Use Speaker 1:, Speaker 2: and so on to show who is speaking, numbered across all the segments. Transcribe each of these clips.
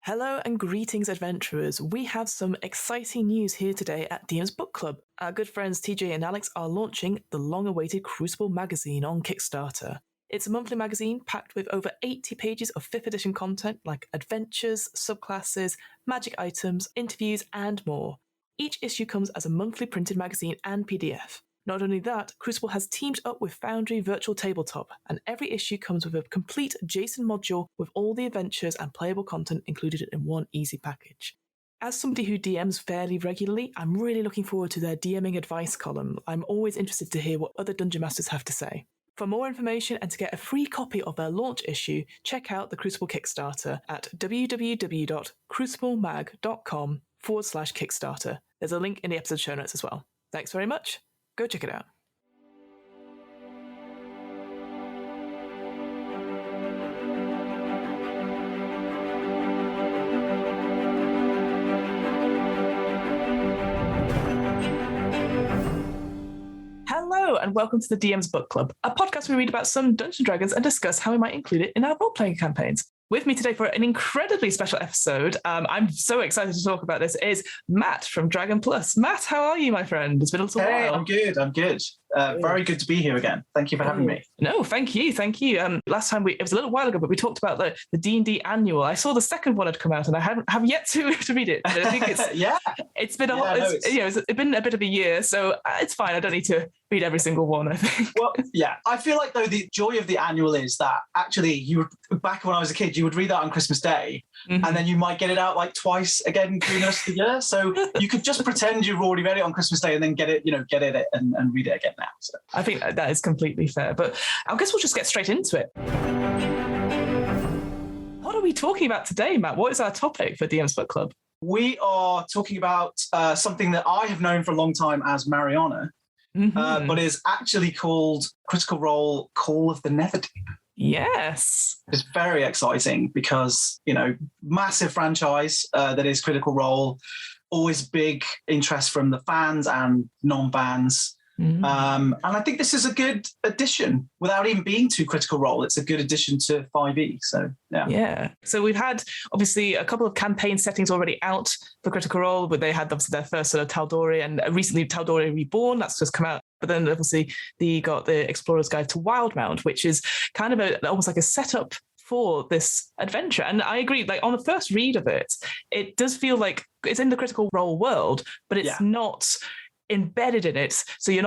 Speaker 1: Hello and greetings, adventurers. We have some exciting news here today at DM's Book Club. Our good friends TJ and Alex are launching the long-awaited Crucible magazine on Kickstarter. It's a monthly magazine packed with over 80 pages of 5th edition content like adventures, subclasses, magic items, interviews, and more. Each issue comes as a monthly printed magazine and PDF. Not only that, Crucible has teamed up with Foundry Virtual Tabletop, and every issue comes with a complete JSON module with all the adventures and playable content included in one easy package. As somebody who DMs fairly regularly, I'm really looking forward to their DMing advice column. I'm always interested to hear what other Dungeon Masters have to say. For more information and to get a free copy of their launch issue, check out the Crucible Kickstarter at www.cruciblemag.com/Kickstarter. There's a link in the episode show notes as well. Thanks very much. Go check it out. Hello, and welcome to the DM's Book Club, a podcast where we read about some Dungeons & Dragons and discuss how we might include it in our role-playing campaigns. With me today for an incredibly special episode, I'm so excited to talk about this, is Matt from Dragon Plus. Matt, how are you, my friend? It's been a little while.
Speaker 2: I'm good. Very good to be here again. Thank you for having me.
Speaker 1: No, thank you. Last time, it was a little while ago, but we talked about the D&D annual. I saw the second one had come out, and I have yet to read it. I think it's it's been it's been a bit of a year, so it's fine. I don't need to read every single one, I think.
Speaker 2: Well, yeah, I feel like though the joy of the annual is that actually back when I was a kid, you would read that on Christmas Day, and then you might get it out like twice again during the rest of the year. So you could just pretend you've already read it on Christmas Day and then get it and read it again now. So.
Speaker 1: I think that is completely fair, but I guess we'll just get straight into it. What are we talking about today, Matt? What is our topic for DM's Book Club?
Speaker 2: We are talking about something that I have known for a long time as Mariana, but is actually called Critical Role Call of the Netherdeep.
Speaker 1: Yes.
Speaker 2: It's very exciting because, massive franchise that is Critical Role, always big interest from the fans and non-fans. And I think this is a good addition without even being too Critical Role. It's a good addition to 5e. So, yeah.
Speaker 1: Yeah. So we've had, obviously, a couple of campaign settings already out for Critical Role, but they had obviously their first sort of Tal'Dorei, and recently Tal'Dorei Reborn, that's just come out. But then obviously they got the Explorer's Guide to Wildmount, which is kind of almost like a setup for this adventure. And I agree, like on the first read of it, it does feel like it's in the Critical Role world, but it's not embedded in it, so you're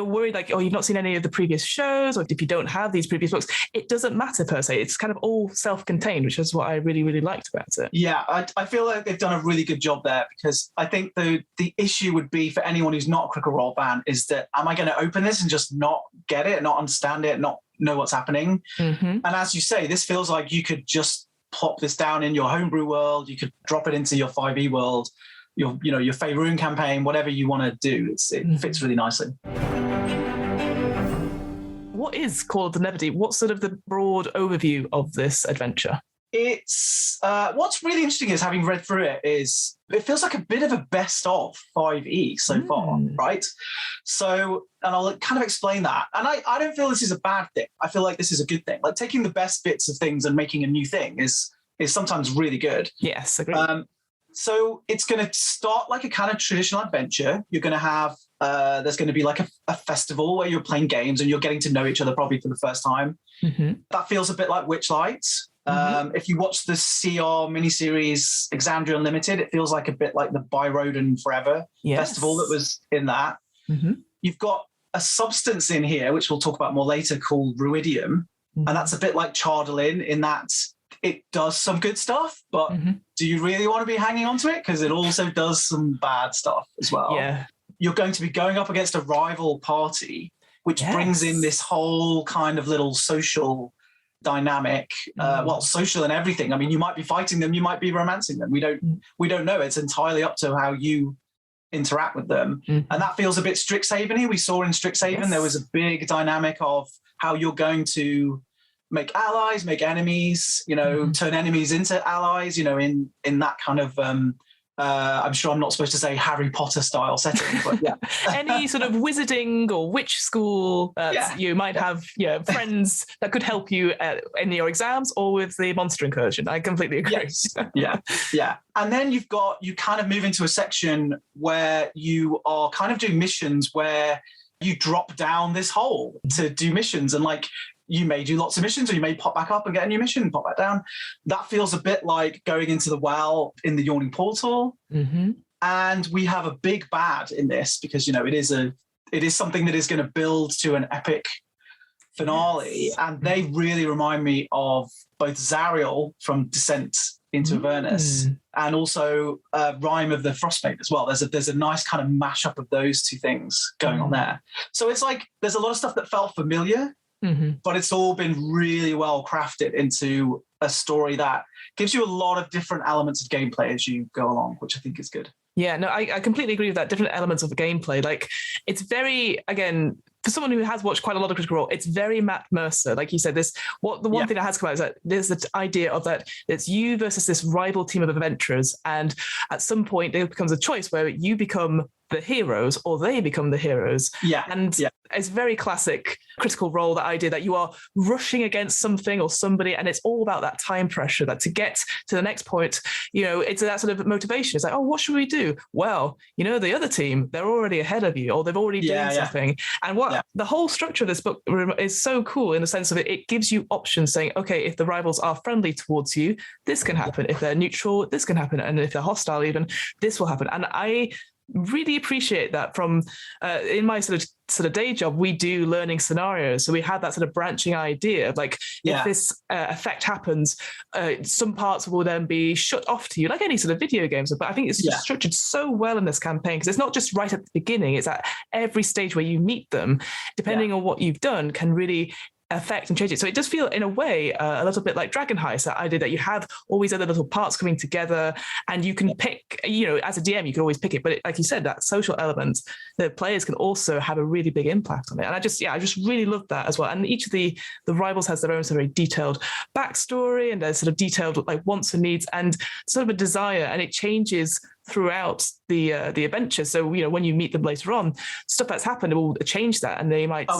Speaker 1: worried like, oh, you've not seen any of the previous shows, or if you don't have these previous books, it doesn't matter per se. It's kind of all self-contained, which is what I really, really liked about it.
Speaker 2: Yeah, I feel like they've done a really good job there, because I think the issue would be for anyone who's not a Critical Role fan is that, am I going to open this and just not get it, not understand it, not know what's happening? And as you say, this feels like you could just pop this down in your homebrew world, you could drop it into your 5e world, your Faerun campaign, whatever you want to do. It fits really nicely.
Speaker 1: What is Call of the Netherdeep? What's sort of the broad overview of this adventure?
Speaker 2: It's what's really interesting is, having read through it, is it feels like a bit of a best of 5e so far, right? So, and I'll kind of explain that. And I don't feel this is a bad thing. I feel like this is a good thing. Like, taking the best bits of things and making a new thing is sometimes really good.
Speaker 1: Yes, agreed.
Speaker 2: So it's going to start like a kind of traditional adventure. You're going to have, there's going to be like a festival where you're playing games and you're getting to know each other probably for the first time. That feels a bit like Witchlight. If you watch the CR miniseries Exandria Unlimited, it feels like a bit like the Byroden Forever festival that was in that. You've got a substance in here, which we'll talk about more later, called Ruidium. And that's a bit like Chardalin in that it does some good stuff, but do you really want to be hanging on to it? Because it also does some bad stuff as well.
Speaker 1: Yeah.
Speaker 2: You're going to be going up against a rival party, which brings in this whole kind of little social dynamic. Social and everything. I mean, you might be fighting them, you might be romancing them. We don't know. It's entirely up to how you interact with them. And that feels a bit Strixhaven-y. We saw in Strixhaven there was a big dynamic of how you're going to make allies, make enemies, turn enemies into allies, in that kind of I'm sure I'm not supposed to say Harry Potter style setting, but yeah.
Speaker 1: Any sort of wizarding or witch school, you might have friends that could help you in your exams or with the monster incursion. I completely agree.
Speaker 2: Yes. Yeah. And then you kind of move into a section where you are kind of doing missions where you drop down this hole to do missions, and like you may do lots of missions, or you may pop back up and get a new mission, pop back down. That feels a bit like going into the well in the Yawning Portal.
Speaker 1: Mm-hmm.
Speaker 2: And we have a big bad in this because, it is something that is going to build to an epic finale. Yes. And they really remind me of both Zariel from Descent into Avernus and also Rime of the Frostbane as well. There's a nice kind of mashup of those two things going on there. So it's like there's a lot of stuff that felt familiar, but it's all been really well crafted into a story that gives you a lot of different elements of gameplay as you go along, which I think is good.
Speaker 1: Yeah, no, I completely agree with that. Different elements of the gameplay. Like, it's very, again, for someone who has watched quite a lot of Critical Role, it's very Matt Mercer. Like you said, the one thing that has come out is that there's the idea of that it's you versus this rival team of adventurers. And at some point, there becomes a choice where you become the heroes or they become the heroes.
Speaker 2: Yeah.
Speaker 1: And it's very classic Critical Role, that idea that you are rushing against something or somebody, and it's all about that time pressure, that to get to the next point, it's that sort of motivation. It's like, oh, what should we do? Well, the other team, they're already ahead of you, or they've already done something. And the whole structure of this book is so cool in the sense of it gives you options saying, okay, if the rivals are friendly towards you, this can happen. If they're neutral, this can happen. And if they're hostile even, this will happen. And I really appreciate that from in my sort of day job, we do learning scenarios. So we have that sort of branching idea of like, if this effect happens, some parts will then be shut off to you, like any sort of video games. But I think it's just structured so well in this campaign, because it's not just right at the beginning, it's at every stage where you meet them, depending on what you've done, can really affect and change it. So it does feel in a way a little bit like Dragon Heist, that idea that you have all these other little parts coming together and you can pick, as a DM you can always pick it, but like you said, that social element, the players can also have a really big impact on it. And I just really love that as well. And each of the rivals has their own sort of very detailed backstory and their sort of detailed like wants and needs and sort of a desire, and it changes throughout the adventure. So when you meet them later on, stuff that's happened will change that, and they might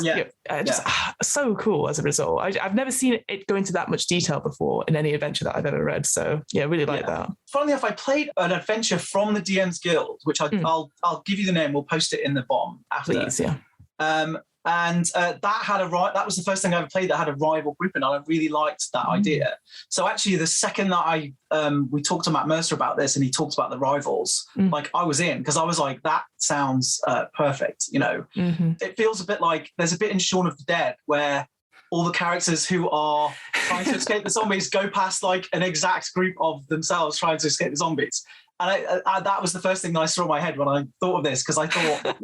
Speaker 1: so cool as a result. I've never seen it go into that much detail before in any adventure that I've ever read. So really like that.
Speaker 2: Funnily enough, I played an adventure from the DM's Guild, which I'll give you the name. We'll post it in the bottom after.
Speaker 1: Please, yeah.
Speaker 2: And that was the first thing I ever played that had a rival group, and I really liked that idea. So actually, the second that we talked to Matt Mercer about this, and he talked about the rivals, like I was in, because I was like, that sounds perfect. It feels a bit like there's a bit in Shaun of the Dead where all the characters who are trying to escape the zombies go past like an exact group of themselves trying to escape the zombies. And I that was the first thing that I saw in my head when I thought of this, because I thought,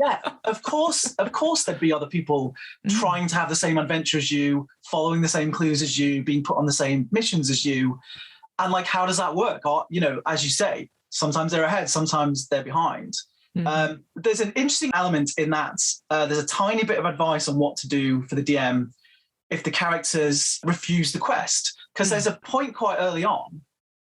Speaker 2: of course there'd be other people trying to have the same adventure as you, following the same clues as you, being put on the same missions as you. And like, how does that work? Or, as you say, sometimes they're ahead, sometimes they're behind. There's an interesting element in that. There's a tiny bit of advice on what to do for the DM if the characters refuse the quest. Because there's a point quite early on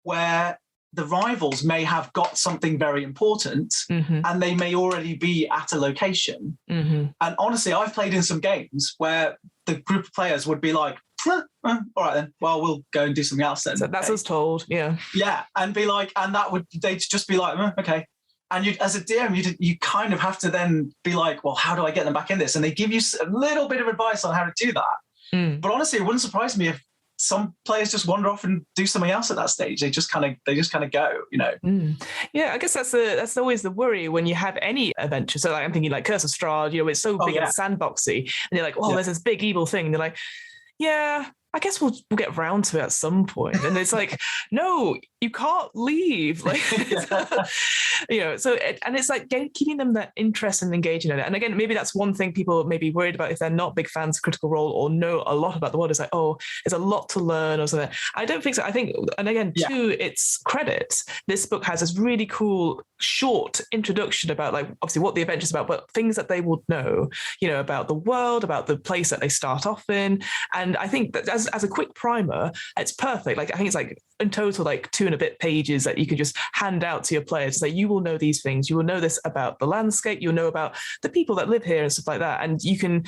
Speaker 2: where the rivals may have got something very important and they may already be at a location. And honestly, I've played in some games where the group of players would be like, all right then, well, we'll go and do something else then.
Speaker 1: So that's us told, yeah.
Speaker 2: Yeah, and be like, and they'd just be like, okay. And you, as a DM, you kind of have to then be like, well, how do I get them back in this? And they give you a little bit of advice on how to do that. But honestly, it wouldn't surprise me if some players just wander off and do something else at that stage. They just kind of go,
Speaker 1: Yeah, I guess that's always the worry when you have any adventure. So like, I'm thinking like Curse of Strahd, it's so big and sandboxy, and you're like, there's this big evil thing. And they're like, yeah, I guess we'll get around to it at some point. And it's like, no, you can't leave. Like, so it's like keeping them that interest and engaging in it. And again, maybe that's one thing people may be worried about if they're not big fans of Critical Role or know a lot about the world. It's like, oh, there's a lot to learn or something. I don't think so. I think, and again, to its credit, this book has this really cool short introduction about like obviously what the adventure is about, but things that they will know, about the world, about the place that they start off in. And I think that as a quick primer, it's perfect. Like I think it's like in total like 2 and a bit pages that you can just hand out to your players to say, you will know these things, you will know this about the landscape, you'll know about the people that live here and stuff like that, and you can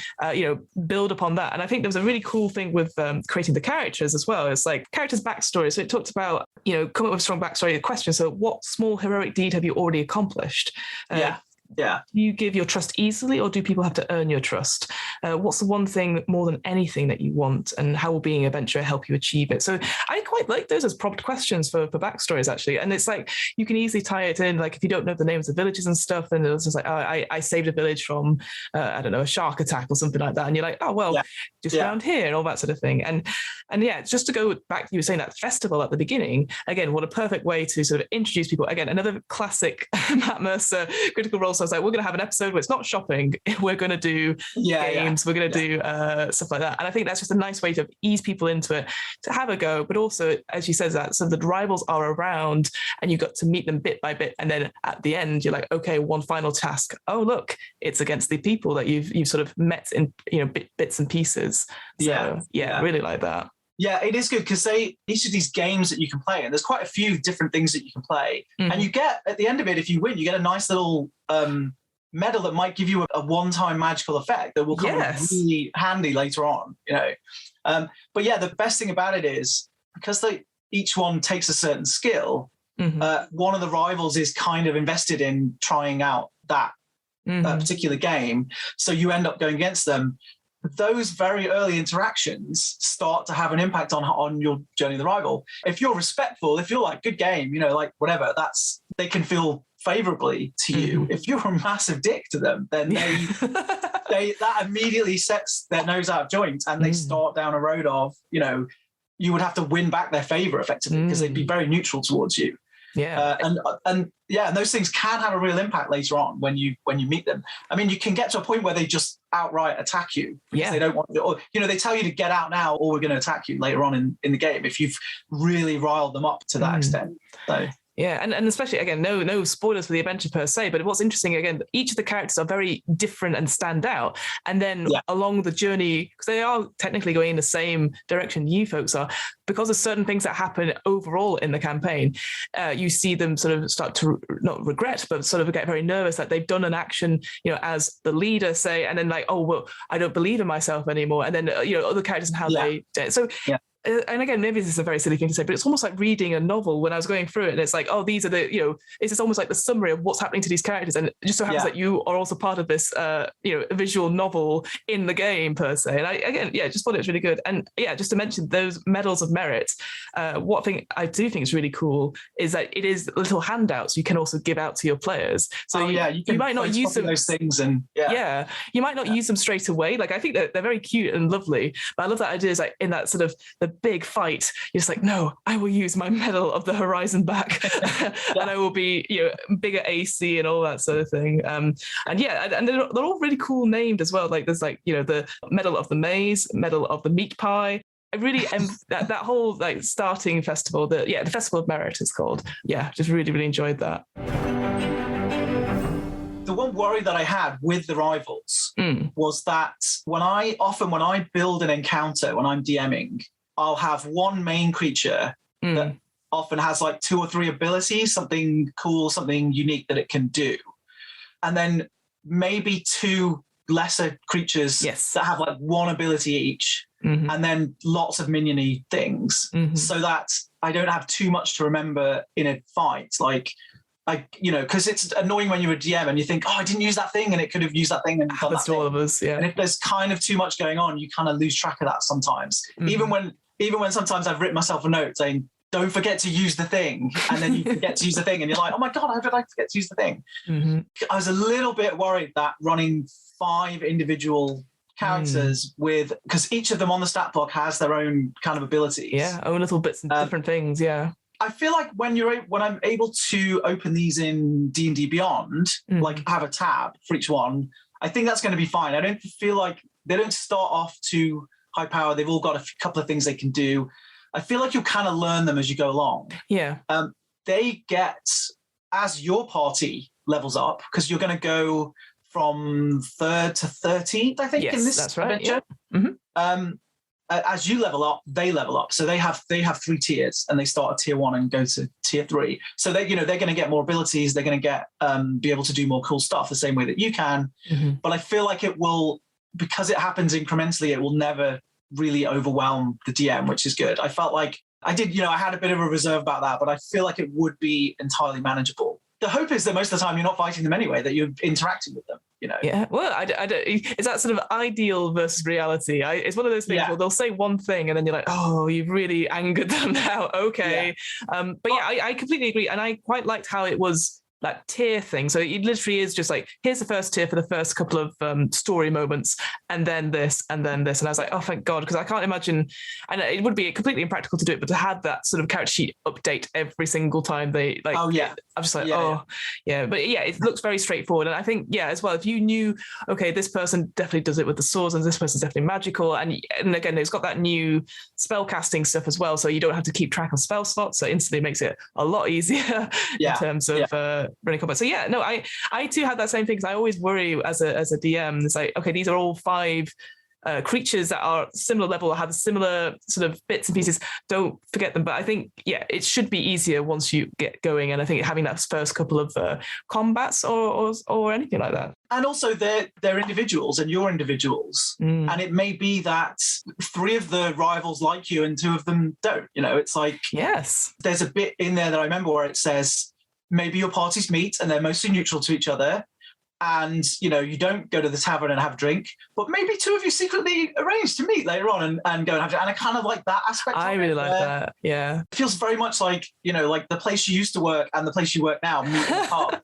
Speaker 1: build upon that. And I think there was a really cool thing with creating the characters as well. It's like characters' backstory. So it talked about come up with a strong backstory. Question: so what small heroic deed have you already accomplished?
Speaker 2: Yeah.
Speaker 1: Do you give your trust easily, or do people have to earn your trust? What's the one thing more than anything that you want, and how will being an adventurer help you achieve it? So I quite like those as prompt questions for backstories, actually. And it's like you can easily tie it in. Like if you don't know the names of villages and stuff, then it's just like, oh, I saved a village from, I don't know, a shark attack or something like that. And you're like, oh, well, just around here and all that sort of thing. And yeah, just to go back, you were saying that festival at the beginning, again, what a perfect way to sort of introduce people. Again, another classic Matt Mercer Critical Role. So I was like, we're going to have an episode where it's not shopping. We're going to do games. We're going to do stuff like that. And I think that's just a nice way to ease people into it, to have a go. But also, as you said, that so the rivals are around and you got to meet them bit by bit. And then at the end, you're like, okay, one final task. Oh, look, it's against the people that you've sort of met in bits and pieces. So really like that.
Speaker 2: Yeah, it is good because each of these games that you can play, and there's quite a few different things that you can play, and you get at the end of it, if you win, you get a nice little medal that might give you a one-time magical effect that will come really handy later on. But yeah, the best thing about it is because each one takes a certain skill. One of the rivals is kind of invested in trying out that particular game, so you end up going against them. Those very early interactions start to have an impact on your journey of the rival. If you're respectful, if you're like, good game, like whatever, they can feel favorably to you. If you're a massive dick to them, then that immediately sets their nose out of joint, and they start down a road of, you would have to win back their favor effectively because they'd be very neutral towards you. And those things can have a real impact later on when you meet them. I mean, you can get to a point where they just outright attack you because they don't want to, or they tell you to get out now, or we're going to attack you later on in the game if you've really riled them up to that extent. So.
Speaker 1: Yeah, and especially, again, no spoilers for the adventure per se, but what's interesting, again, each of the characters are very different and stand out. And then along the journey, because they are technically going in the same direction you folks are, because of certain things that happen overall in the campaign, you see them sort of start to not regret, but sort of get very nervous that they've done an action, as the leader, say, and then like, oh, well, I don't believe in myself anymore. And then, other characters and how they did. So, and again, maybe this is a very silly thing to say, but it's almost like reading a novel when I was going through it. And it's like, oh, these are the, it's just almost like the summary of what's happening to these characters. And it just so happens that you are also part of this, visual novel in the game per se. And I just thought it was really good. And just to mention those medals of merit, what thing I do think is really cool is that it is little handouts you can also give out to your players. So you might not use them,
Speaker 2: those things, and
Speaker 1: you might not use them straight away. Like I think that they're very cute and lovely, but I love that idea is like in that sort of the big fight, you're just like, no, I will use my Medal of the Horizon back and I will be, bigger AC and all that sort of thing. And they're all really cool named as well. Like there's like, the Medal of the Maze, Medal of the Meat Pie. I really that whole like starting festival, the Festival of Merit is called. Yeah, just really, really enjoyed that.
Speaker 2: The one worry that I had with the rivals was that when I build an encounter, when I'm DMing, I'll have one main creature that often has like 2 or 3 abilities, something cool, something unique that it can do. And then maybe 2 lesser creatures that have like 1 ability each, and then lots of minion-y things, so that I don't have too much to remember in a fight. Like, because it's annoying when you're a DM and you think, oh, I didn't use that thing and it could have used that thing and done that thing.
Speaker 1: All of us, yeah.
Speaker 2: And if there's kind of too much going on, you kind of lose track of that sometimes. Even when sometimes I've written myself a note saying, don't forget to use the thing, and then you forget to use the thing and you're like, oh my God, how did I forget to use the thing? I was a little bit worried that running 5 individual characters because each of them on the stat block has their own kind of abilities.
Speaker 1: Yeah, own little bits and different things, yeah.
Speaker 2: I feel like when I'm able to open these in D&D Beyond, like have a tab for each one, I think that's going to be fine. I don't feel like they don't start off too high power. They've all got a couple of things they can do. I feel like you'll kind of learn them as you go along.
Speaker 1: Yeah.
Speaker 2: They get as your party levels up, because you're going to go from 3rd to 13th, I think,
Speaker 1: Yes,
Speaker 2: in this
Speaker 1: that's right.
Speaker 2: adventure.
Speaker 1: Yeah.
Speaker 2: As you level up, they level up. So they have 3 tiers, and they start at tier 1 and go to tier 3. So they're going to get more abilities. They're going to get be able to do more cool stuff the same way that you can. But I feel like it will, because it happens incrementally, it will never really overwhelm the DM, which is good. I felt like I had a bit of a reserve about that, but I feel like it would be entirely manageable. The hope is that most of the time you're not fighting them anyway, that you're interacting with them,
Speaker 1: Yeah, well, I don't, is that sort of ideal versus reality? It's one of those things where they'll say one thing and then you're like, oh, you've really angered them now. Okay. Yeah. But yeah, I completely agree. And I quite liked how it was that tier thing. So it literally is just like, here's the first tier for the first couple of story moments, and then this, and then this. And I was like, oh, thank God, because I can't imagine, and it would be completely impractical to do it, but to have that sort of character sheet update every single time they like, I'm just like, But yeah, it looks very straightforward. And I think, as well, if you knew, okay, this person definitely does it with the swords and this person's definitely magical. And again, it's got that new spell casting stuff as well. So you don't have to keep track of spell slots. So instantly makes it a lot easier in terms of running combat. So I too had that same thing, because I always worry as a DM. It's like, okay, these are all 5 creatures that are similar level, have similar sort of bits and pieces. Don't forget them. But I think, it should be easier once you get going. And I think having that first couple of combats or anything like that.
Speaker 2: And also they're individuals and you're individuals. And it may be that 3 of the rivals like you and 2 of them don't. It's like, there's a bit in there that I remember where it says, maybe your parties meet and they're mostly neutral to each other, and you don't go to the tavern and have a drink, but maybe 2 of you secretly arrange to meet later on and go and have a drink. And I kind of like that aspect.
Speaker 1: I really like that. Yeah,
Speaker 2: it feels very much like like the place you used to work and the place you work now meet in the pub.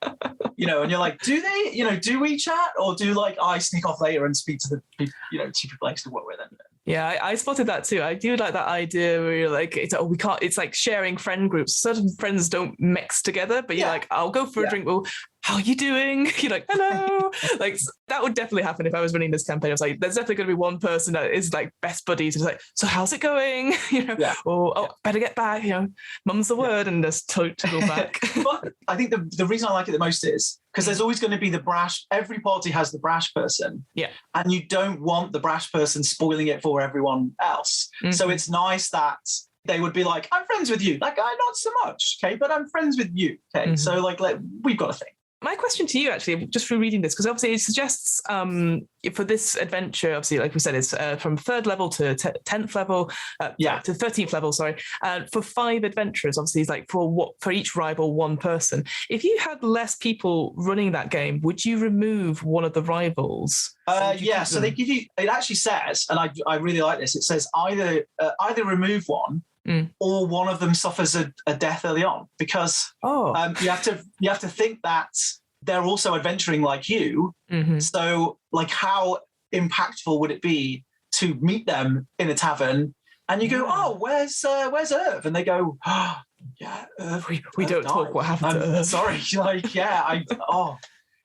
Speaker 2: And you're like, do they do we chat, or do like I sneak off later and speak to the people, 2 people I used to work with? And
Speaker 1: yeah, I spotted that too. I do like that idea where you're like, we can't. It's like sharing friend groups. Certain friends don't mix together, but you're like, I'll go for a drink. Well, how are you doing? You're like, hello. Like, that would definitely happen if I was running this campaign. I was like, there's definitely going to be one person that is like best buddies. It's like, so how's it going? Or better get back. Mum's the word, and just total back.
Speaker 2: But I think the reason I like it the most is because there's always going to be the brash. Every party has the brash person. Yeah. And you don't want the brash person spoiling it for everyone else. So it's nice that they would be like, I'm friends with you. Like, I not so much, okay, but I'm friends with you, okay. So like we've got a thing.
Speaker 1: My question to you, actually, just for reading this, because obviously it suggests for this adventure, obviously, like we said, it's from 3rd level to 10th level, to 13th level, sorry, for 5 adventurers. Obviously, it's like for each rival, 1 person. If you had less people running that game, would you remove one of the rivals?
Speaker 2: So they give you, it actually says, and I really like this, it says either remove one, or one of them suffers a death early on, because you have to think that they're also adventuring like you. So like, how impactful would it be to meet them in a tavern and you go, oh, where's Irv? And they go, oh, yeah, Irv,
Speaker 1: we don't
Speaker 2: died.
Speaker 1: talk what happened to Irv.
Speaker 2: Sorry, like, oh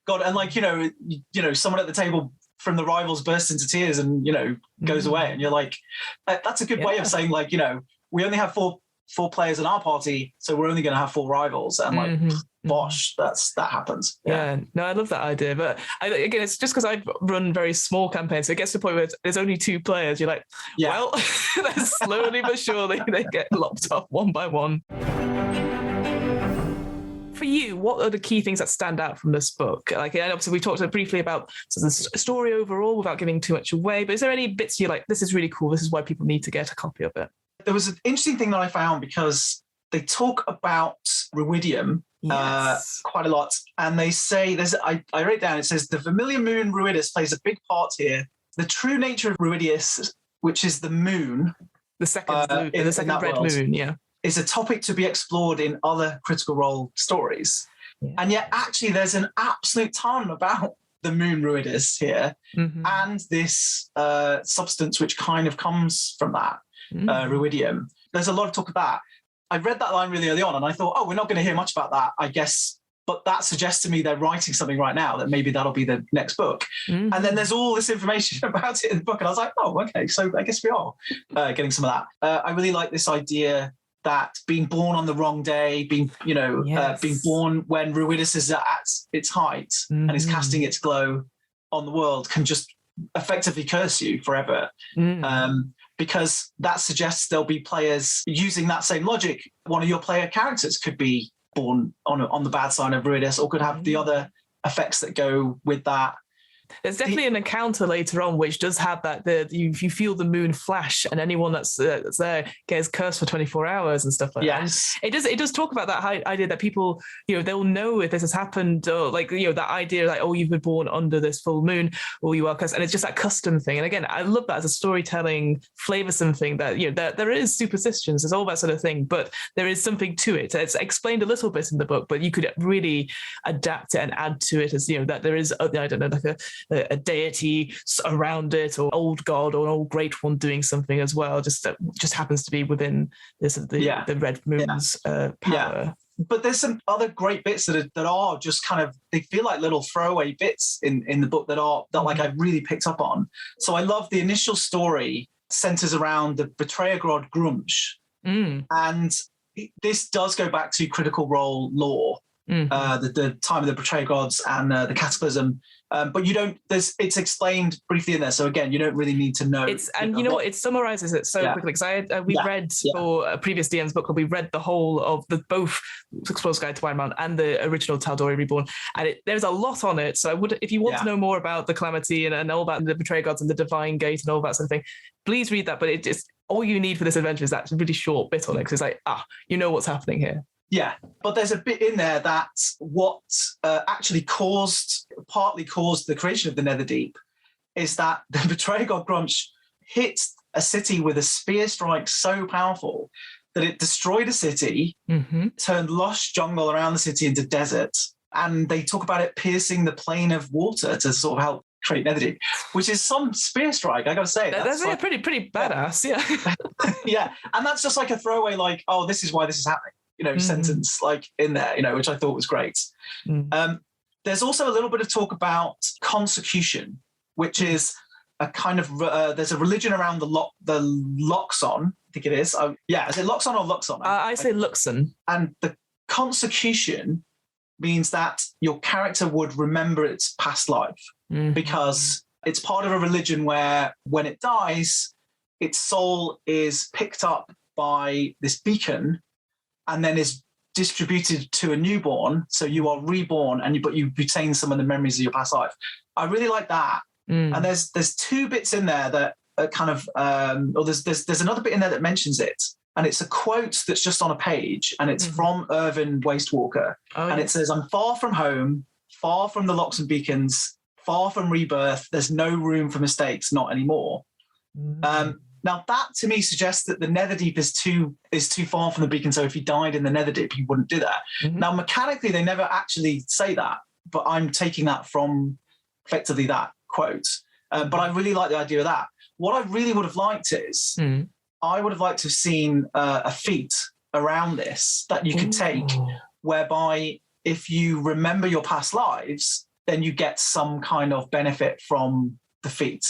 Speaker 2: God. And like, someone at the table from the rivals bursts into tears and goes away, and you're like, that's a good way of saying, like, we only have four players in our party, so we're only going to have 4 rivals. And like, bosh, that happens.
Speaker 1: Yeah, no, I love that idea. But again, it's just because I've run very small campaigns, so it gets to the point where there's only 2 players. You're like, well, slowly but surely they get lopped off one by one. For you, what are the key things that stand out from this book? Like, and obviously we talked briefly about the story overall without giving too much away, but is there any bits you're like, this is really cool, this is why people need to get a copy of it?
Speaker 2: There was an interesting thing that I found, because they talk about Ruidium quite a lot, and they say, I wrote it down, it says, the Vermilion Moon Ruidus plays a big part here. The true nature of Ruidus, which is the moon,
Speaker 1: the second red world, moon,
Speaker 2: is a topic to be explored in other Critical Role stories. And yet actually there's an absolute ton about the moon Ruidus here, and this substance which kind of comes from that, Ruidium. There's a lot of talk of that. I read that line really early on and I thought, we're not going to hear much about that, I guess. But that suggests to me they're writing something right now that maybe that'll be the next book. And then there's all this information about it in the book. And I was like, okay, so I guess we are getting some of that. I really like this idea that being born on the wrong day, being born when Ruidus is at its height and is casting its glow on the world can just effectively curse you forever. Because that suggests there'll be players using that same logic. One of your player characters could be born on the bad side of Ruidus, or could have the other effects that go with that.
Speaker 1: There's definitely an encounter later on which does have that. You feel the moon flash, and anyone that's there gets cursed for 24 hours and stuff like that. And it does talk about that idea that people, they'll know if this has happened, or that idea like, oh, you've been born under this full moon, or you are cursed, and it's just that custom thing. And again, I love that as a storytelling flavoursome thing. That there is superstitions, there's all that sort of thing, but there is something to it. It's explained a little bit in the book, but you could really adapt it and add to it as that there is I don't know, like a deity around it, or old god or an old great one doing something as well, just happens to be within the red moon's power.
Speaker 2: But there's some other great bits that are just kind of, they feel like little throwaway bits in the book that like I really picked up on. So I love the initial story centers around the betrayer god Grumsh, and this does go back to Critical Role lore. The time of the betrayer gods and the cataclysm, but you don't. It's explained briefly in there, so again, you don't really need to know.
Speaker 1: You know what? It summarizes it so quickly, because we read for a previous DM's book club, we read the whole of both Explorer's Guide to Wildemount and the original Tal'Dorei Reborn, and there's a lot on it. So if you want to know more about the Calamity and all about the betrayer gods and the Divine Gate and all that sort of thing, please read that. But it just, all you need for this adventure is that really short bit on it, because it's like, what's happening here.
Speaker 2: Yeah, but there's a bit in there that's what actually partly caused the creation of the Netherdeep, is that the betrayer god Grumsh hit a city with a spear strike so powerful that it destroyed a city, turned lush jungle around the city into desert, and they talk about it piercing the plane of water to sort of help create Netherdeep, which is some spear strike, I gotta say.
Speaker 1: That's like, pretty badass,
Speaker 2: yeah, and that's just like a throwaway, like, oh, this is why this is happening. Sentence like in there, which I thought was great. There's also a little bit of talk about consecution, which is a kind of there's a religion around the Loxon, I think it is. Is it Loxon or Luxon?
Speaker 1: I say Luxon.
Speaker 2: And the consecution means that your character would remember its past life, because it's part of a religion where when it dies, its soul is picked up by this beacon and then is distributed to a newborn. So you are reborn, but you retain some of the memories of your past life. I really like that. And there's two bits in there that are kind of, or there's another bit in there that mentions it. And it's a quote that's just on a page, and it's from Irvin Wastewalker. And it says, "I'm far from home, far from the locks and beacons, far from rebirth. There's no room for mistakes, not anymore." Now that to me suggests that the Netherdeep is too far from the beacon. So if he died in the Netherdeep, he wouldn't do that. Now mechanically, they never actually say that, but I'm taking that from effectively that quote. But I really like the idea of that. What I really would have liked is I would have liked to have seen a feat around this that you could take, whereby if you remember your past lives, then you get some kind of benefit from the feat.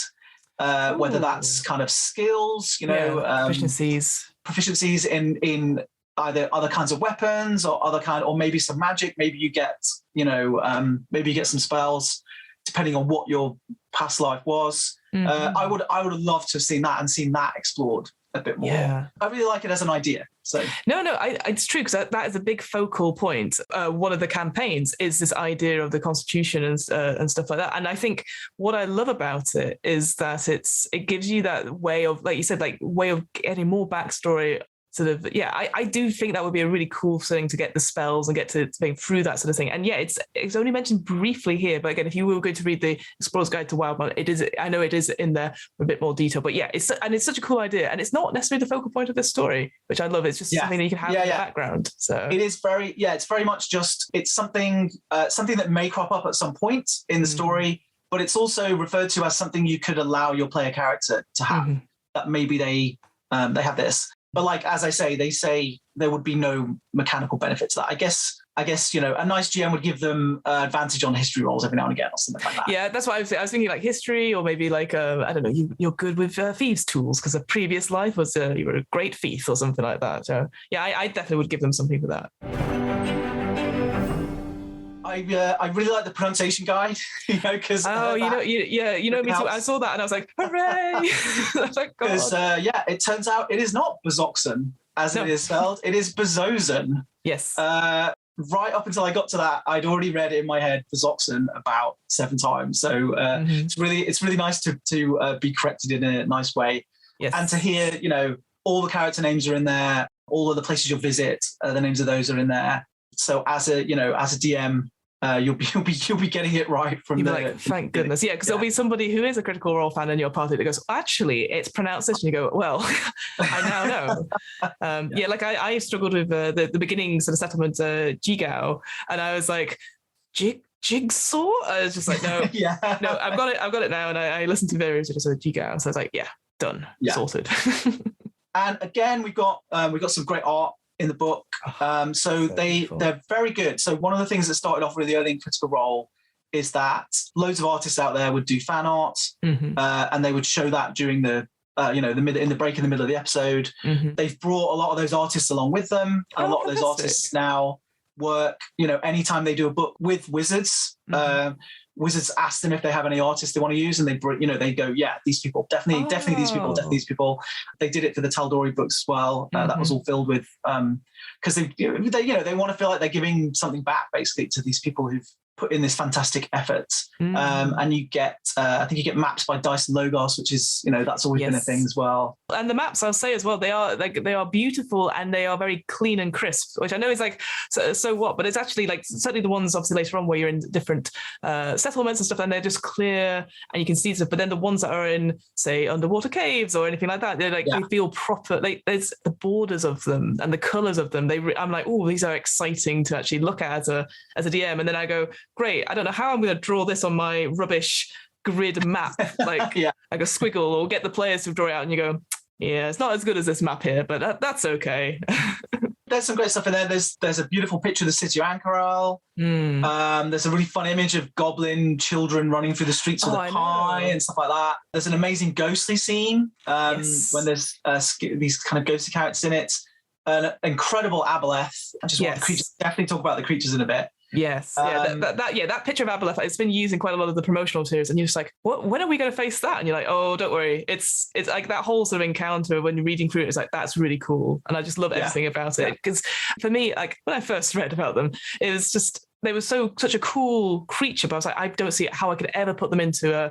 Speaker 2: Whether that's kind of skills, proficiencies in either other kinds of weapons or maybe some magic. Maybe you get, some spells depending on what your past life was. I would have loved to have seen that and seen that explored a bit more. I really like it as an idea. So
Speaker 1: it's true, because that is a big focal point. One of the campaigns is this idea of the Constitution and stuff like that. And I think what I love about it is that it gives you that way of, like you said, way of getting more backstory. I do think that would be a really cool thing to get the spells and get to think through that sort of thing. And it's only mentioned briefly here, but again, if you were going to read the Explorer's Guide to Wildemount, I know it is in there for a bit more detail. But it's such a cool idea, and it's not necessarily the focal point of this story, which I love. It's just something that you can have in the background. So
Speaker 2: it is it's very much just something that may crop up at some point in the story, but it's also referred to as something you could allow your player character to have. That maybe they have this. But as I say, they say there would be no mechanical benefit to that. I guess I guess, a nice GM would give them advantage on history rolls every now and again or something like that.
Speaker 1: Yeah, that's what I was thinking, like history, or maybe like, I don't know, you're good with thieves' tools because a previous life was you were a great thief or something like that. So yeah, I definitely would give them something for that.
Speaker 2: I really like the pronunciation guide, because
Speaker 1: me too. I saw that and I was like, hooray! I was like, God.
Speaker 2: Because it turns out it is not Bazoxen as it is spelled. It is Bazozen.
Speaker 1: Yes.
Speaker 2: Right up until I got to that, I'd already read it in my head Bazoxen about 7 times. So it's really nice to be corrected in a nice way.
Speaker 1: Yes.
Speaker 2: And to hear, all the character names are in there, all of the places you'll visit, the names of those are in there. So as a DM, you'll be getting it right from the.
Speaker 1: Like, thank goodness, yeah, because there'll be somebody who is a Critical Role fan in your party that goes, actually, it's pronounced this, and you go, well, I now know. Like I struggled with the beginning sort of settlement Jigao, and I was like, Jigsaw. I was just like, no, no, I've got it now, and I listened to various videos of Jigao, so I was like, yeah, done, sorted.
Speaker 2: And again, we've got some great art in the book. So they're very good. So one of the things that started off really early in Critical Role is that loads of artists out there would do fan art, and they would show that during the in the break in the middle of the episode. They've brought a lot of those artists along with them, and a lot of those artists now work. Anytime they do a book with Wizards, Wizards ask them if they have any artists they want to use, and they go, yeah, these people, definitely these people. They did it for the Tal'Dorei books as well. That was all filled with because they want to feel like they're giving something back basically to these people who've put in this fantastic effort. And you get, I think you get maps by Dyson Logos, which is, that's always been a thing as well.
Speaker 1: And the maps, I'll say as well, they are beautiful and they are very clean and crisp, which I know is like, so what, but it's actually like, certainly the ones obviously later on where you're in different settlements and stuff, and they're just clear and you can see stuff. But then the ones that are in, say, underwater caves or anything like that, they're like, they feel proper. Like there's the borders of them and the colors of them. I'm like, oh, these are exciting to actually look at as a DM. And then I go, great, I don't know how I'm going to draw this on my rubbish grid map, like like a squiggle, or get the players to draw it out, and you go, yeah, it's not as good as this map here, but that's okay.
Speaker 2: There's some great stuff in there. There's a beautiful picture of the city of Ank'Harel. There's a really fun image of goblin children running through the streets of the pie and stuff like that. There's an amazing ghostly scene when there's these kind of ghostly characters in it. An incredible aboleth. I just want the creatures. Definitely talk about the creatures in a bit.
Speaker 1: Yes, that picture of aboleth, it's been used in quite a lot of the promotional materials, and you're just like, what? When are we going to face that? And you're like, oh, don't worry, it's like that whole sort of encounter when you're reading through it. It's like, that's really cool, and I just love everything about it. Because for me, like when I first read about them, it was just they were such a cool creature, but I was like, I don't see how I could ever put them into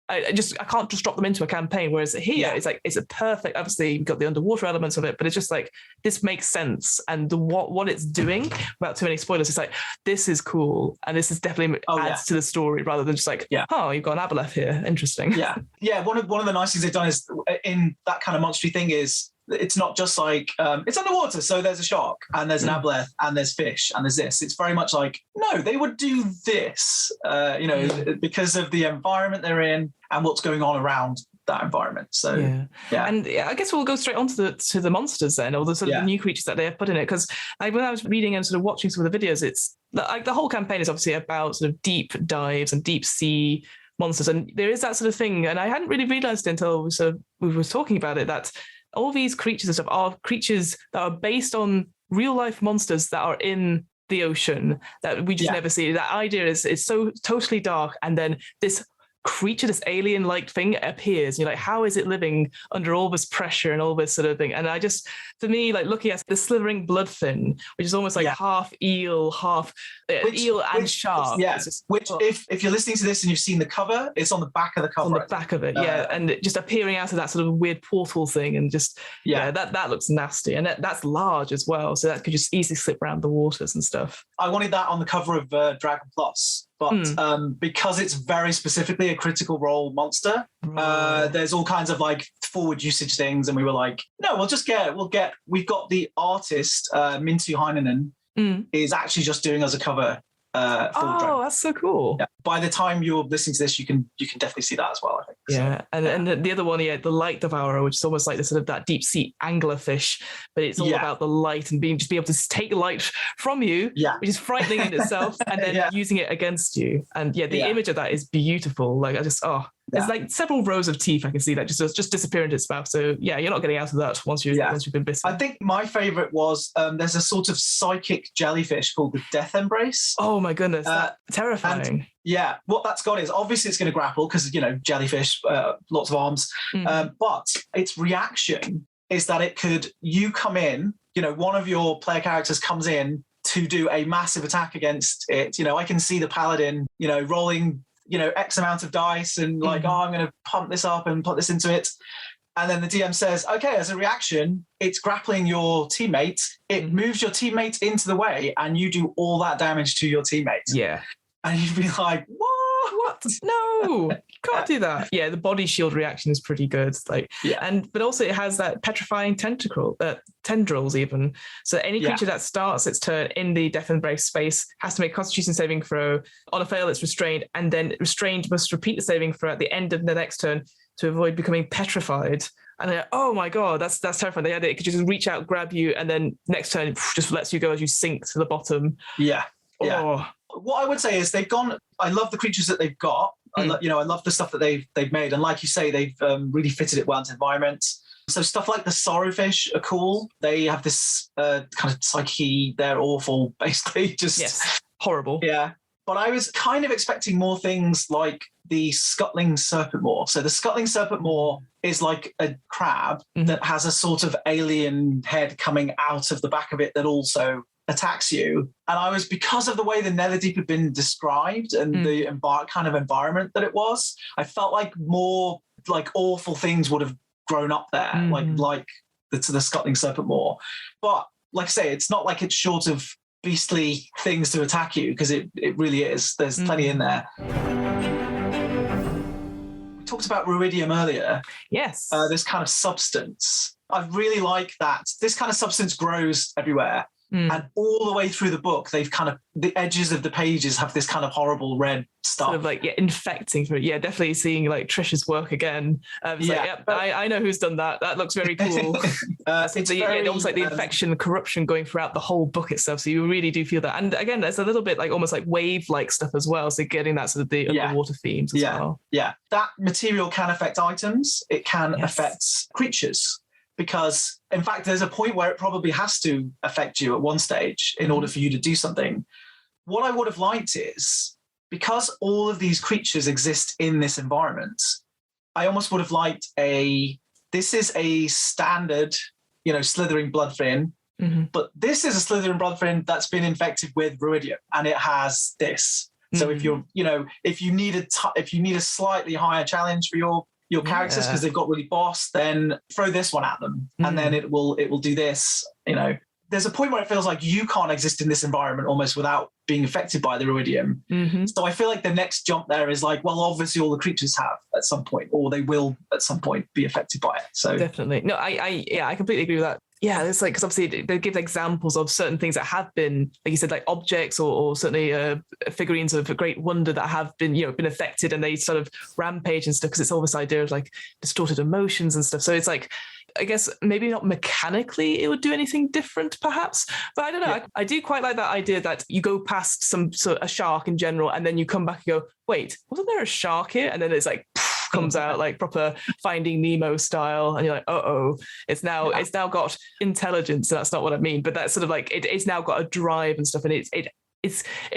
Speaker 1: I can't just drop them into a campaign. Whereas here, it's like, it's a perfect, obviously you've got the underwater elements of it, but it's just like, this makes sense. And what it's doing, without too many spoilers, it's like, this is cool. And this is definitely adds to the story rather than just like, oh, you've got an aboleth here. Interesting.
Speaker 2: Yeah. One of the nice things they've done is in that kind of monstery thing is, it's not just like it's underwater, so there's a shark and there's an aboleth and there's fish and there's this. It's very much like, no, they would do this, because of the environment they're in and what's going on around that environment. So and I guess we'll go straight on to the monsters then, or the sort of the new creatures that they have put in it. Because when I was reading and sort of watching some of the videos, it's like the whole campaign is obviously about sort of deep dives and deep sea monsters, and there is that sort of thing. And I hadn't really realized until we were talking about it that all these creatures and stuff are creatures that are based on real life monsters that are in the ocean that we just never see. That idea is so totally dark, and then this creature, this alien-like thing appears. You're like, how is it living under all this pressure and all this sort of thing? And I just, for me, like looking at the slithering bloodfin, which is almost like half eel, half eel and shark. Yeah. Which, if you're listening to this and you've seen the cover, it's on the back of the cover.
Speaker 1: On the back of it, and just appearing out of that sort of weird portal thing, and just that looks nasty, and that's large as well, so that could just easily slip around the waters and stuff. I
Speaker 2: wanted that on the cover of Dragon Plus. But because it's very specifically a Critical Role monster, there's all kinds of like forward usage things, and we were like, no, we've got the artist Mintu Heinonen is actually just doing us a cover full drone.
Speaker 1: That's so cool.
Speaker 2: Yeah. By the time you're listening to this, you can definitely see that as well, I think.
Speaker 1: Yeah, so, and the other one, the light devourer, which is almost like the sort of that deep sea anglerfish, but it's all about the light and being able to take light from you, which is frightening in itself, and then using it against you. And the image of that is beautiful. Like there's like several rows of teeth I can see that just disappear into its mouth. So you're not getting out of that once you've been bitten.
Speaker 2: I think my favorite was there's a sort of psychic jellyfish called the Death Embrace.
Speaker 1: Oh my goodness, that's terrifying.
Speaker 2: And, what that's got is obviously it's going to grapple because jellyfish, lots of arms, but its reaction is that you come in, one of your player characters comes in to do a massive attack against it. I can see the paladin, rolling X amount of dice and I'm going to pump this up and put this into it. And then the DM says, okay, as a reaction, it's grappling your teammate. It moves your teammate into the way and you do all that damage to your teammate.
Speaker 1: Yeah.
Speaker 2: And you'd be like, what?
Speaker 1: No, can't do that. Yeah, the body shield reaction is pretty good. But also it has that petrifying tendrils even. So any creature that starts its turn in the Death Embrace space has to make a Constitution saving throw. On a fail, it's restrained, and then restrained must repeat the saving throw at the end of the next turn to avoid becoming petrified. And they're like, oh my God, that's terrifying. It could just reach out, grab you, and then next turn just lets you go as you sink to the bottom.
Speaker 2: Yeah. What I would say is I love the creatures that they've got. I love the stuff that they've made. And like you say, they've really fitted it well into environments. So stuff like the sorrowfish are cool. They have this kind of psyche. They're awful, basically. Just
Speaker 1: horrible.
Speaker 2: Yeah. But I was kind of expecting more things like the scuttling serpent maw. So the scuttling serpent maw is like a crab that has a sort of alien head coming out of the back of it that also attacks you. And because of the way the Netherdeep had been described and the kind of environment that it was, I felt like more like awful things would have grown up there, like the scuttling serpent maw. But like I say, it's not like it's short of beastly things to attack you, because it really is. There's plenty in there. We talked about Ruidium earlier.
Speaker 1: Yes.
Speaker 2: This kind of substance. I really like that. This kind of substance grows everywhere. And all the way through the book, the edges of the pages have this kind of horrible red stuff.
Speaker 1: Sort of infecting through it. Yeah, definitely seeing Trish's work again. I know who's done that. That looks very cool. Almost like the infection, corruption going throughout the whole book itself. So you really do feel that. And again, there's a little bit almost like wave-like stuff as well. So getting that sort of the underwater themes as well. Yeah,
Speaker 2: that material can affect items. It can affect creatures. Because, in fact, there's a point where it probably has to affect you at one stage in order for you to do something. What I would have liked is, because all of these creatures exist in this environment, I almost would have liked this is a standard, slithering bloodfin, but this is a slithering bloodfin that's been infected with Ruidium, and it has this. So if you need a slightly higher challenge for your characters because they've got really boss, then throw this one at them and then it will do this. There's a point where it feels like you can't exist in this environment almost without being affected by the Ruidium. So I feel like the next jump there is obviously all the creatures have at some point, or they will at some point be affected by it. So
Speaker 1: definitely. No, I completely agree with that. Yeah, it's because obviously they give examples of certain things that have been, like you said, like objects or certainly figurines of great wonder that have been, been affected, and they sort of rampage and stuff, because it's all this idea of distorted emotions and stuff. So it's I guess maybe not mechanically it would do anything different perhaps, but I don't know. Yeah. I do quite like that idea that you go past a shark in general and then you come back and go, wait, wasn't there a shark here? And then it's comes out proper Finding Nemo style, and you're it's now got intelligence. So that's not what I mean, but that's sort of it's now got a drive and stuff, and it's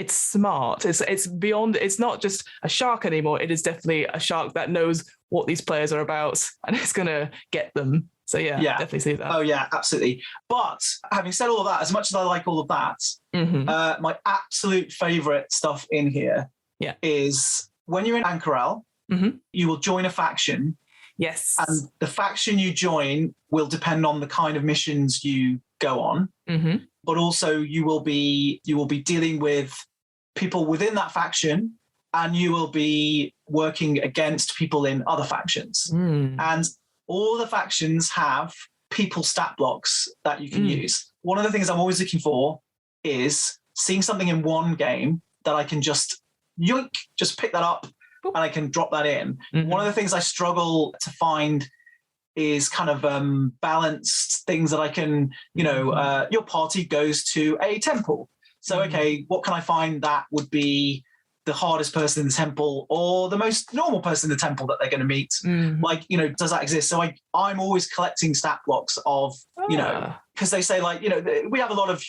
Speaker 1: smart. It's beyond. It's not just a shark anymore. It is definitely a shark that knows what these players are about, and it's gonna get them. So yeah, definitely see that.
Speaker 2: Oh yeah, absolutely. But having said all of that, as much as I like all of that, my absolute favorite stuff in here is when you're in Ank'Harel, you will join a faction.
Speaker 1: Yes.
Speaker 2: And the faction you join will depend on the kind of missions you go on. But also you will be dealing with people within that faction, and you will be working against people in other factions. And all the factions have people stat blocks that you can use. One of the things I'm always looking for is seeing something in one game that I can just yoink, just pick that up and I can drop that in. One of the things I struggle to find is kind of balanced things that I can, your party goes to a temple. So, okay, what can I find that would be the hardest person in the temple or the most normal person in the temple that they're going to meet? Like, does that exist? So I'm always collecting stat blocks of, because they say like, we have a lot of,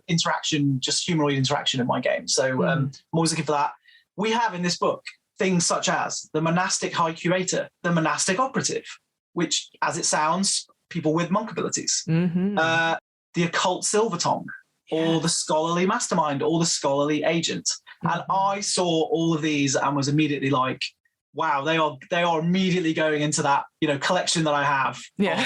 Speaker 2: interaction, just humanoid interaction in my game. So I'm always looking for that. We have in this book things such as the monastic high curator, the monastic operative, which, as it sounds, people with monk abilities, the occult silver tongue, or the scholarly mastermind, or the scholarly agent. And I saw all of these and was immediately like, wow, they are immediately going into that, collection that I have.
Speaker 1: Yeah.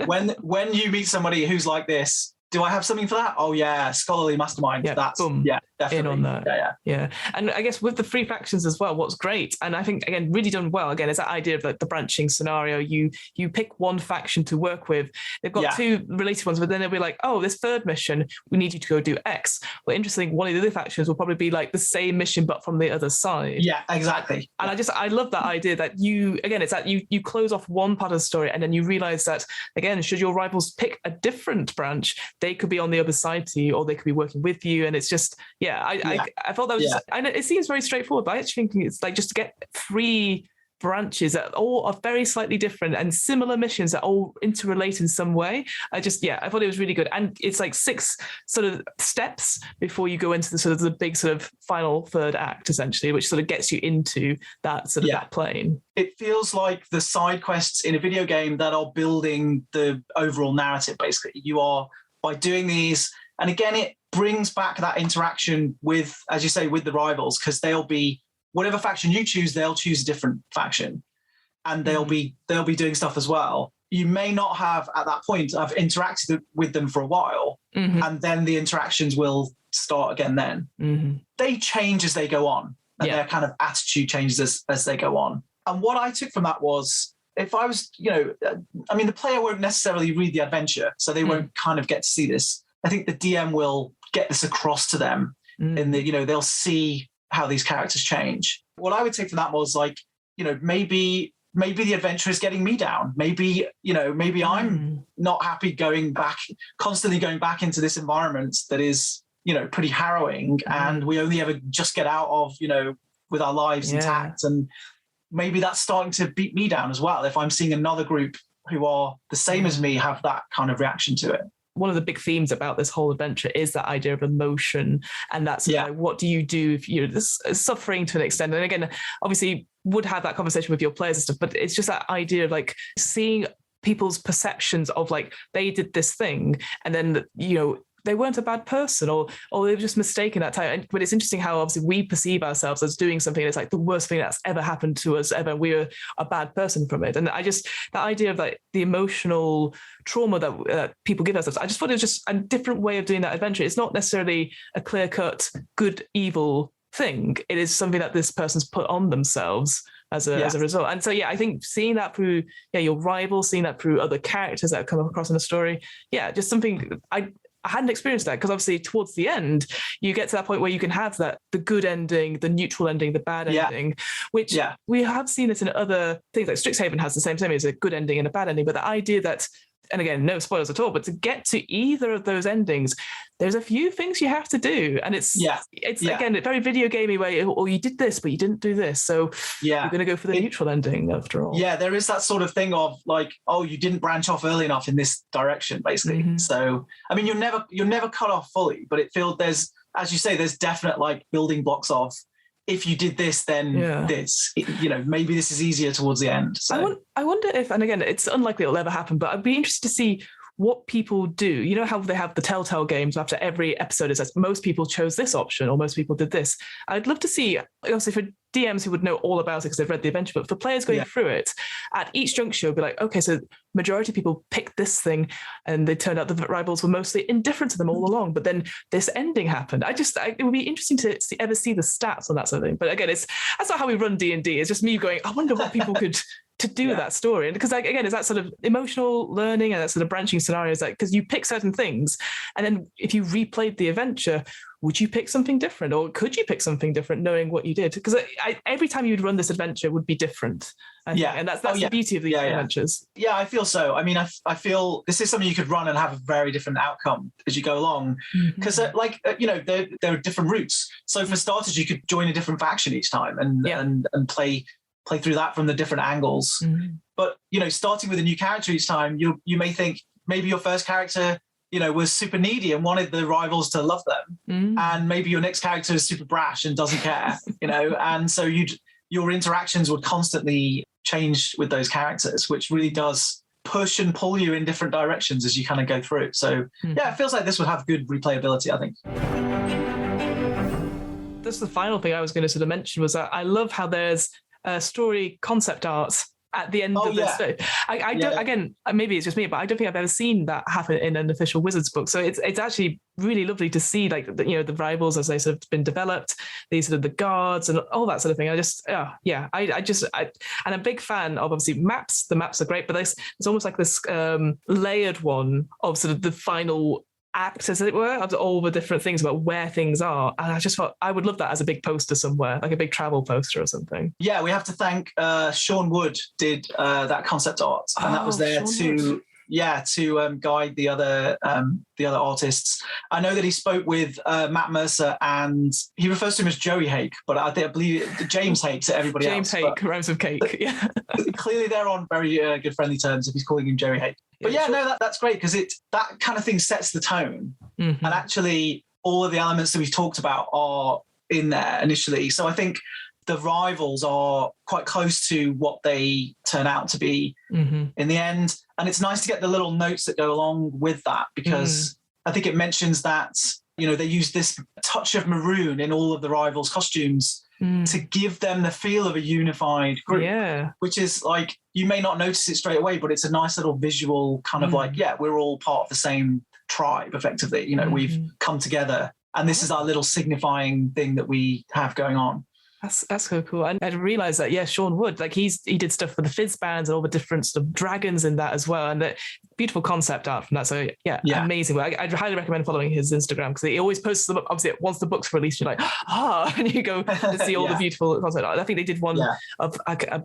Speaker 2: when you meet somebody who's like this, do I have something for that? Oh yeah, scholarly mastermind.
Speaker 1: Yeah,
Speaker 2: that's
Speaker 1: boom,
Speaker 2: definitely
Speaker 1: in on that. Yeah. And I guess with the free factions as well, what's great, and I think again really done well, again, is that idea of like the branching scenario. You pick one faction to work with. They've got two related ones, but then they'll be like, oh, this third mission, we need you to go do X. Well, interesting, one of the other factions will probably be like the same mission but from the other side.
Speaker 2: Yeah, exactly.
Speaker 1: And I love that idea that it's that you close off one part of the story and then you realize that, again, should your rivals pick a different branch, they could be on the other side to you or they could be working with you. And it's just, I thought that was just, and it seems very straightforward, but I actually think it's like just to get 3 branches that all are very slightly different and similar missions that all interrelate in some way. I thought it was really good. And it's like 6 sort of steps before you go into the sort of the big sort of final third act, essentially, which sort of gets you into that sort of that plane.
Speaker 2: It feels like the side quests in a video game that are building the overall narrative, basically. You are, by doing these, and again, it brings back that interaction with, as you say, with the rivals, because they'll be, whatever faction you choose, they'll choose a different faction, and they'll be doing stuff as well. You may not have at that point have interacted with them for a while, and then the interactions will start again. Then they change as they go on, and their kind of attitude changes as they go on. And what I took from that was, if I was, the player won't necessarily read the adventure, so they won't kind of get to see this. I think the DM will get this across to them in the, they'll see how these characters change. What I would take from that was like, maybe the adventure is getting me down. Maybe I'm not happy constantly going back into this environment that is, pretty harrowing, and we only ever just get out of, with our lives intact. And maybe that's starting to beat me down as well, if I'm seeing another group who are the same as me have that kind of reaction to it.
Speaker 1: One of the big themes about this whole adventure is that idea of emotion, and that's like, what do you do if you're suffering to an extent? And again, obviously would have that conversation with your players and stuff, but it's just that idea of like seeing people's perceptions of like, they did this thing and then, they weren't a bad person or they were just mistaken at time. But it's interesting how obviously we perceive ourselves as doing something that's like the worst thing that's ever happened to us ever. We're a bad person from it. And that idea of like the emotional trauma that people give themselves, I just thought it was just a different way of doing that adventure. It's not necessarily a clear-cut good, evil thing. It is something that this person's put on themselves as a result. And so, I think seeing that through your rival, seeing that through other characters that have come across in the story, just something I hadn't experienced that, because obviously towards the end, you get to that point where you can have the good ending, the neutral ending, the bad ending, which we have seen this in other things. Like Strixhaven has the same thing as a good ending and a bad ending. But the idea that, and again, no spoilers at all, but to get to either of those endings, there's a few things you have to do. And it's again, a very video gamey way, or you did this, but you didn't do this. So you're going to go for the neutral ending after all. Yeah,
Speaker 2: there is that sort of thing of like, oh, you didn't branch off early enough in this direction, basically. So, I mean, you're never cut off fully, but it feels there's, as you say, there's definite like building blocks of, if you did this, then this, maybe this is easier towards the end. So
Speaker 1: I wonder if, and again, it's unlikely it'll ever happen, but I'd be interested to see what people do. You know how they have the Telltale games after every episode, it says most people chose this option or most people did this. I'd love to see, obviously for DMs who would know all about it because they've read the adventure book, for players going through it, at each juncture, it'll be like, okay, so majority of people picked this thing and they turned out the rivals were mostly indifferent to them all along, but then this ending happened. It would be interesting to ever see the stats on that sort of thing. But again, that's not how we run D&D. It's just me going, I wonder what people could to do with that story. And because again, it's that sort of emotional learning and that sort of branching scenarios, like, because you pick certain things and then if you replayed the adventure, would you pick something different, or could you pick something different knowing what you did? Because every time you'd run this adventure would be different. And that's the beauty of the adventures.
Speaker 2: Yeah, I feel so. I mean, I feel this is something you could run and have a very different outcome as you go along. Because, there are different routes. So for starters, you could join a different faction each time and play through that from the different angles. But, starting with a new character each time, you may think maybe your first character, was super needy and wanted the rivals to love them. And maybe your next character is super brash and doesn't care, and so your interactions would constantly change with those characters, which really does push and pull you in different directions as you kind of go through. So it feels like this would have good replayability, I think.
Speaker 1: That's the final thing I was going to sort of mention, was that I love how there's story concept art at the end of this. I don't, again, maybe it's just me, but I don't think I've ever seen that happen in an official Wizards book. So it's actually really lovely to see, like, the rivals as they sort of been developed, these sort of the guards and all that sort of thing. I'm a big fan of, obviously, maps. The maps are great, but it's almost like this layered one of sort of the final act, as it were, of all the different things about where things are. And I just thought I would love that as a big poster somewhere, like a big travel poster or something.
Speaker 2: Yeah, we have to thank Sean Wood did that concept art, and that was there to guide the other artists. I know that he spoke with Matt Mercer, and he refers to him as Joey Hake, but I believe James Hake to everybody else.
Speaker 1: James Hake, rhymes with cake. Yeah.
Speaker 2: Clearly they're on very good friendly terms if he's calling him Joey Hake. But that's great, because that kind of thing sets the tone. And actually all of the elements that we've talked about are in there initially. So I think the rivals are quite close to what they turn out to be in the end. And it's nice to get the little notes that go along with that, because I think it mentions that, they use this touch of maroon in all of the rivals' costumes to give them the feel of a unified group, which is like, you may not notice it straight away, but it's a nice little visual kind of like, we're all part of the same tribe, effectively. We've come together, and this is our little signifying thing that we have going on.
Speaker 1: That's so cool. And I realised that, Sean Wood, like he did stuff for the Fizz bands and all the different sort of dragons in that as well. And that beautiful concept art from that. So amazing. I'd highly recommend following his Instagram, because he always posts them up. Obviously, once the book's released, you're like, and you go and see all the beautiful concept art. I think they did one of,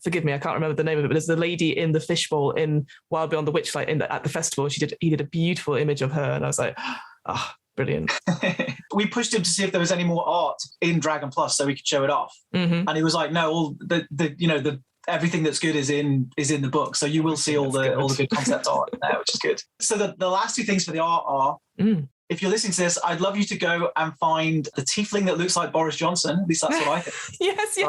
Speaker 1: forgive me, I can't remember the name of it, but there's the lady in the fishbowl in Wild Beyond the Witchlight at the festival. He did a beautiful image of her, and I was like, brilliant.
Speaker 2: We pushed him to see if there was any more art in Dragon Plus so we could show it off. And he was like, no, all the everything that's good is in the book. So you will see all the good concept art in there, which is good. So the last two things for the art are, if you're listening to this, I'd love you to go and find the tiefling that looks like Boris Johnson. At least that's what I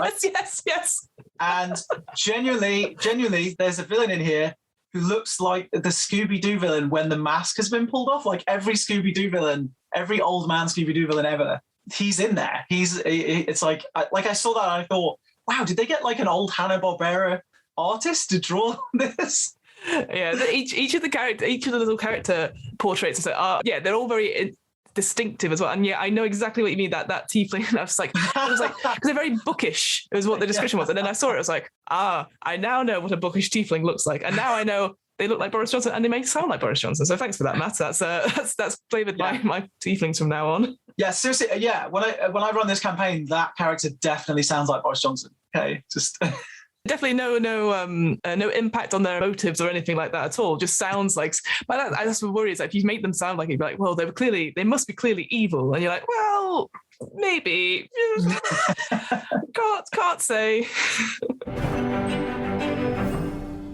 Speaker 2: think.
Speaker 1: Yes.
Speaker 2: And genuinely, there's a villain in here who looks like the Scooby-Doo villain when the mask has been pulled off. Like every Scooby-Doo villain, every old man Scooby-Doo villain ever, he's in there. It's like I saw that and I thought, wow, did they get like an old Hanna-Barbera artist to draw this?
Speaker 1: Yeah, each of the little character portraits are they're all very distinctive as well. And I know exactly what you mean, that tiefling. And I was like, because they're very bookish is what the description was. And then I saw it, I was like, I now know what a bookish tiefling looks like. And now I know they look like Boris Johnson and they may sound like Boris Johnson. So thanks for that, Matt. That's flavoured my tieflings from now on. Yeah,
Speaker 2: seriously. Yeah, when I run this campaign, that character definitely sounds like Boris Johnson. Okay, just
Speaker 1: definitely no impact on their motives or anything like that at all. Just sounds like. But that's the worry, is that if you make them sound like it, you'd be like, well, they must be clearly evil, and you're like, well, maybe. can't say.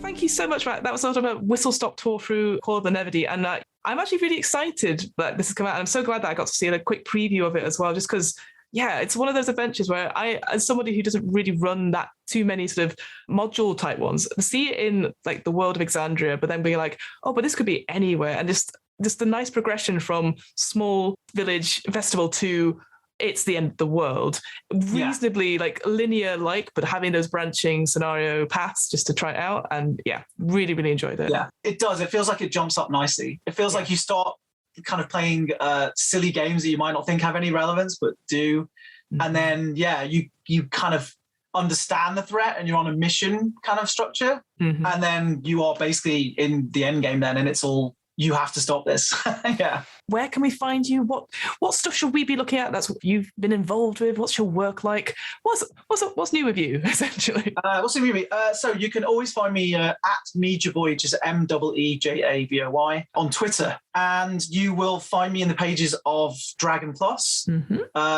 Speaker 1: Thank you so much, Matt. That was sort of a whistle-stop tour through Call of the Netherdeep, and I'm actually really excited that this has come out. And I'm so glad that I got to see a quick preview of it as well, just because. Yeah, it's one of those adventures where I, as somebody who doesn't really run that too many sort of module type ones, see it in like the world of Exandria, but then being like, oh, but this could be anywhere. And just the nice progression from small village festival to it's the end of the world, reasonably like linear, but having those branching scenario paths just to try it out. And really, really enjoyed it.
Speaker 2: Yeah, it does. It feels like it jumps up nicely. It feels like you start kind of playing silly games that you might not think have any relevance, but do. And then, you kind of understand the threat and you're on a mission kind of structure. And then you are basically in the end game then, and it's all you have to stop this. Yeah.
Speaker 1: Where can we find you? What stuff should we be looking at? That's what you've been involved with. What's your work like? What's new with you, essentially?
Speaker 2: What's new with me? So you can always find me at Meejavoy, which is MEEJAVOY, on Twitter. And you will find me in the pages of Dragon Plus,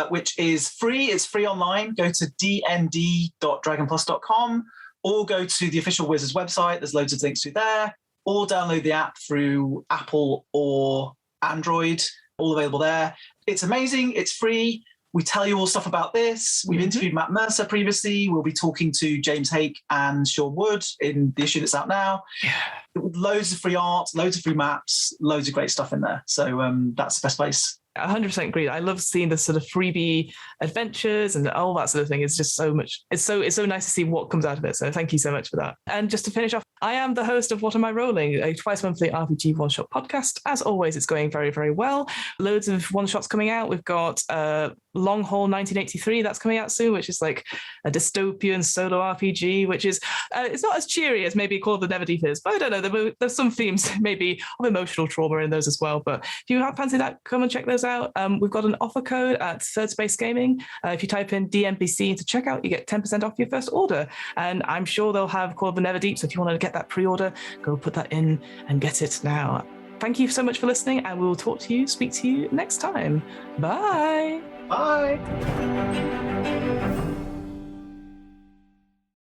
Speaker 2: which is free. It's free online. Go to dnd.dragonplus.com or go to the official Wizards website. There's loads of links to there. Or download the app through Apple or Android, all available there. It's amazing. It's free. We tell you all stuff about this. We've interviewed Matt Mercer previously. We'll be talking to James Hake and Sean Wood in the issue that's out now. Yeah. Loads of free art, loads of free maps, loads of great stuff in there. So that's the best place.
Speaker 1: 100% agree. I love seeing the sort of freebie adventures and all that sort of thing. It's just so much. It's so nice to see what comes out of it. So thank you so much for that. And just to finish off, I am the host of What Am I Rolling, a twice monthly RPG one-shot podcast. As always, it's going very, very well. Loads of one-shots coming out. We've got Long Haul 1983 that's coming out soon, which is like a dystopian solo RPG, which is it's not as cheery as maybe Call of the Netherdeep is, but I don't know. There's some themes maybe of emotional trauma in those as well. But if you fancy that, come and check those out. We've got an offer code at Third Space Gaming. If you type in DNPC into checkout, you get 10% off your first order. And I'm sure they'll have Call of the Netherdeep. So if you want to get that pre-order, go put that in and get it now. Thank you so much for listening, and we will speak to you next time. Bye.
Speaker 2: Bye.